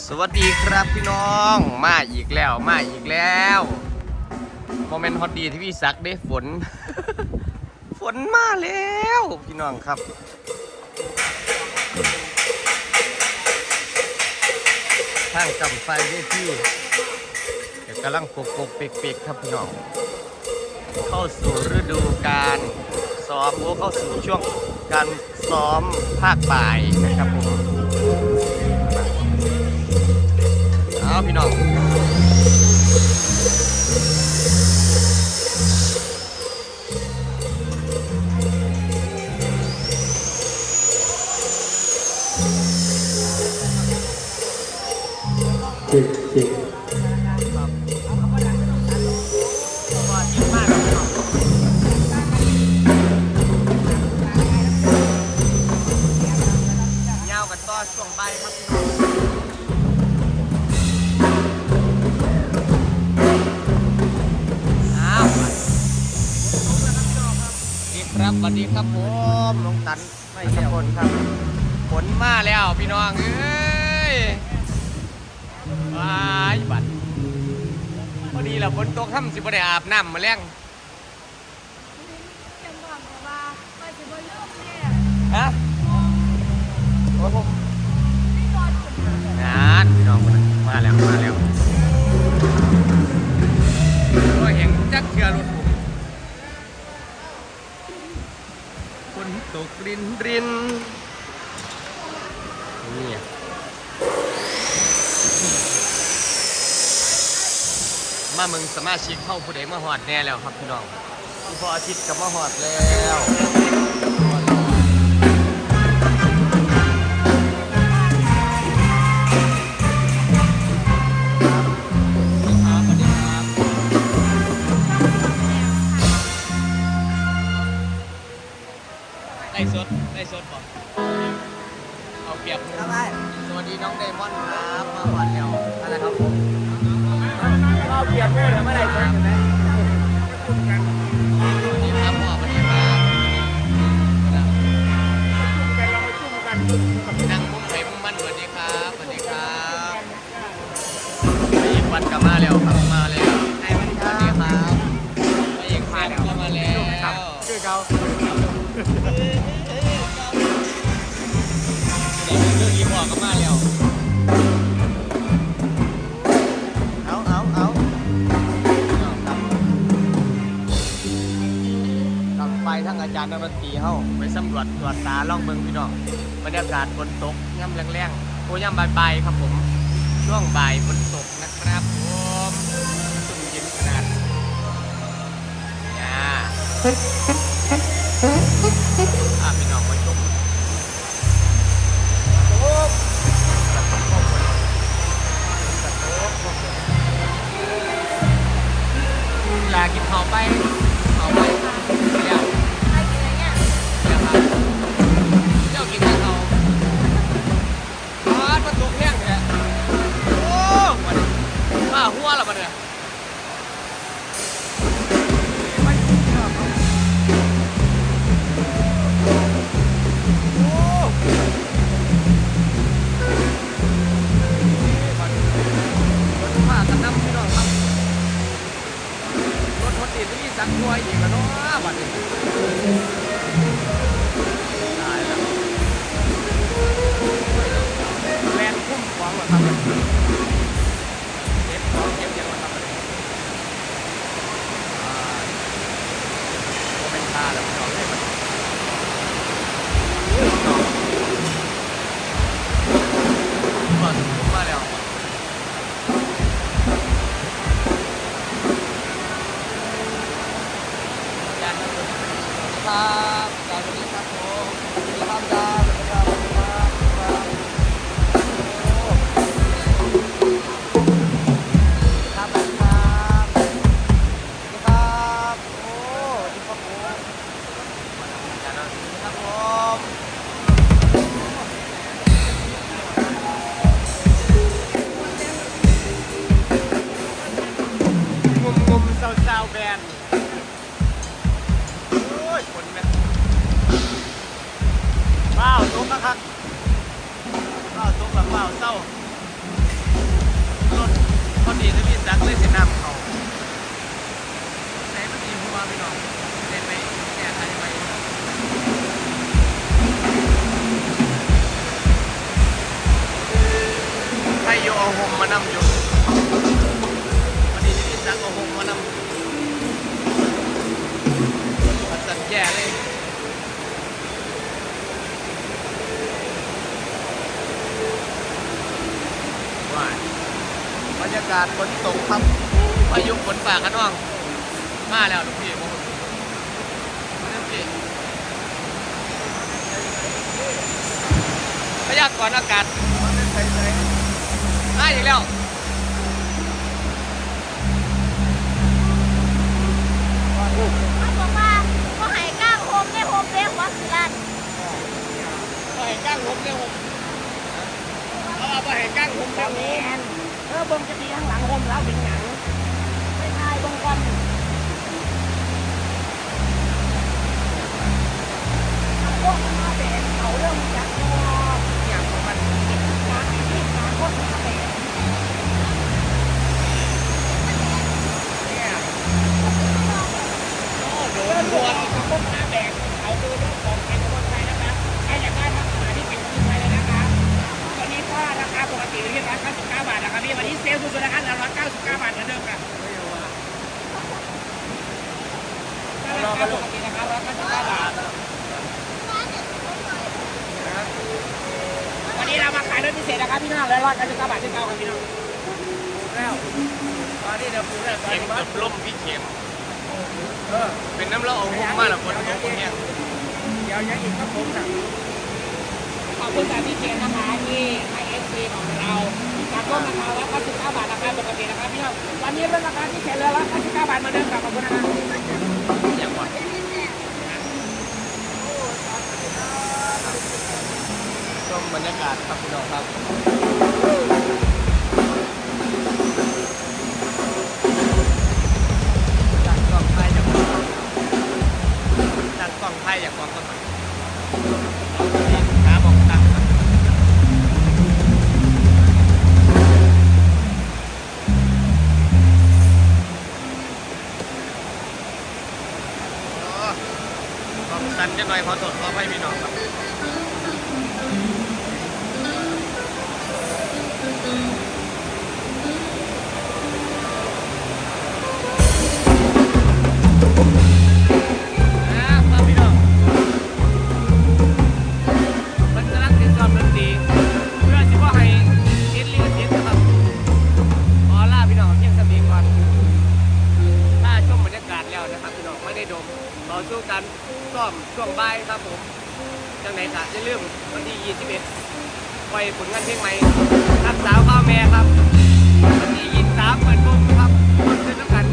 สวัสดีครับพี่น้องมาอีกแล้วโมเมนต์ฮอตดีที่พี่ซักได้ฝน ฝนมาแล้วพี่น้องครับทางกำไฟได้ที่เดี๋ยวกำลังปกเปีกๆครับพี่น้องเข้าสู่ฤดูการซ้อมเข้าสู่ช่วงการซ้อมภาคบ่ายนะครับผมเอาพี่น้องจิกยาวกันต่อช่วงบ่ายครับพี่น้องสวัสดีครับผมน้องตันไม่ใช่คนครับฝนมาแล้วพี่น้องเอ้ยว้ายบัดพอดีแล้วฝนตกค่ำสิบ่ได้อาบน้ำมาแล้งฮะโอ้โหงานพี่น้องคนนั้นมาแล้วก็เห็นจักเชือรถฝนตกรินนี่มามึงสมาชิกเข้าผู้ใดมาหอดแน่แล้วครับพี่น้องพี่พออาทิตย์กับมาหอดแล้วได้สดป่ะเอาเปรียบครับสวัสดีน้องเดมอนครับมาหอดแล้วอะไรครับผมเอาเปรียบเลยเมื่อไหร่สดไหมสวัสดีครับพ่อสวัสดีครับนั่งมุ้งไผ่มุ้งมันสวัสดีครับไปอีกวันก็มาแล้วครับมาแล้วสวัสดีครับไปอีกแฟนก็มาแล้วคือเขาเรื่องนี้บอกก็มาแล้วเอาครับไปทั้งอาจารย์นักดนตรีเฮ้าไปสำรวจตรวจตาล่องเมืองพี่น้องบรรยากาศฝนตกย่ำแรงๆโอ้ย่ำบ่ายครับผมช่วงบ่ายฝนตกนะครับผมสุ่มเย็นขนาดพี่น้องมาชมลากินหอไปเดี๋ยวครับเจ้ากินกันเอามันตกแห้งเนี่ยโอ้มาหัวละมันเนี่ยสักตัวอีกแล้วเนาะบัดนี้ตายแล้วแลนคุ้มฟองเหรอครับเก็บของเก็บยังมาทำอะไรก็เป็นตาแล้วพี่น้องเลยมันก่อนผมมาแล้วครับสวัสดีครับผมสวัสดีครับสวัสดีครับครับสวัสดีครับโอ้ดีครับผมครับผมงุมๆสาวๆแบนคนไหมว้าวตกนะครับว้าวตกแบบว้าวเศร้า ดีนะพี่จักเลยสิน้ำเขาใช้มันดีหัวพี่น้องเล่นไปแก้ไขไปให้โยเอาหมมานำอยู่วันนี้พี่จักเอาหมมานำมันสั่นแย่เลยบรรยากาศฝนตกครับพายุฝนฝ่าขนองมาแล้วลูกพี่มาลูกพี่พยากรณ์อากาศมาอีกแล้วเขาบอกว่าเขาให้ก้างโฮมได้โฮมเลี้ยงวัดสุรัตน์ ก็ให้ก้างผมเนี่ยผมเขาเอาไปให้ก้างผม แม เนี่ย นเบิ่งจะดีข้างหลังโฮมแล้วเป็นหยังไม่ทายเบิ่งก่อนพวกมาแบกเขาเริ่มจากตัว อย่างของมัน การที่การพวกมาแบก เนี่ยโอ้โด เริ่ น ม ด ตัว วน พวกมาแบกเขาคือเรื่องของเป็นคนไทยนะคะใครอยากได้ทักมาที่เป็นคนไทยเลยนะคะวันนี้ก็ราคาปกติอยู่ที่199 บาทนะครับพี่วันนี้เซลล์สุดๆนะคะ199 บาทเหมือนเดิมค่ะ ราคาปกตินะครับ199 บาทวันนี้เรามาขายรถพิเศษนะครับพี่น้องเลย199 บาทที่เก้าครับพี่น้อง แล้วตอนนี้เดี๋ยวพูดแล้วตอนนี้มันล่มพี่เข็มเป็นน้ำเล่าเอาหุ้มมาแล้วคนตกเนี่ย เดี๋ยวยังอีกครับผมนะขอบคุณสามีเคนนะคะที่ขายFCของเราจากต้นราคา199 บาทราคาปกตินะครับพี่น้องวันนี้เป็นราคาที่เคนเลย199 บาทเหมือนเดิมครับขอบคุณนะครับ อย่างว่าชมบรรยากาศครับพี่น้องครับจัดกล่องไทยจากกล่องจัดกล่องไทยจากกล่องต้นไม้ขาบอกตังค์สันจะหน่อยพอสดพอให้พี่น้องครับครับพี่น้องมันกำลังติดจอบดนตรีเพื่อที่ว่าให้เอ็นลิขสิทธิ์นะครับขอลาพี่น้องเพียงสมีก่อนถ้าชมบรรยากาศแล้วนะครับพี่น้องไม่ได้ดมเราสู้กันซ่อมช่วงบ่ายครับผมจังไหนค่ะจะเริ่มวันที่21ปล่อยผลงานเพลงใหม่รักสาวข้าวแม่ครับวันที่23เปิดวงครับคนขึ้นน้ำกัน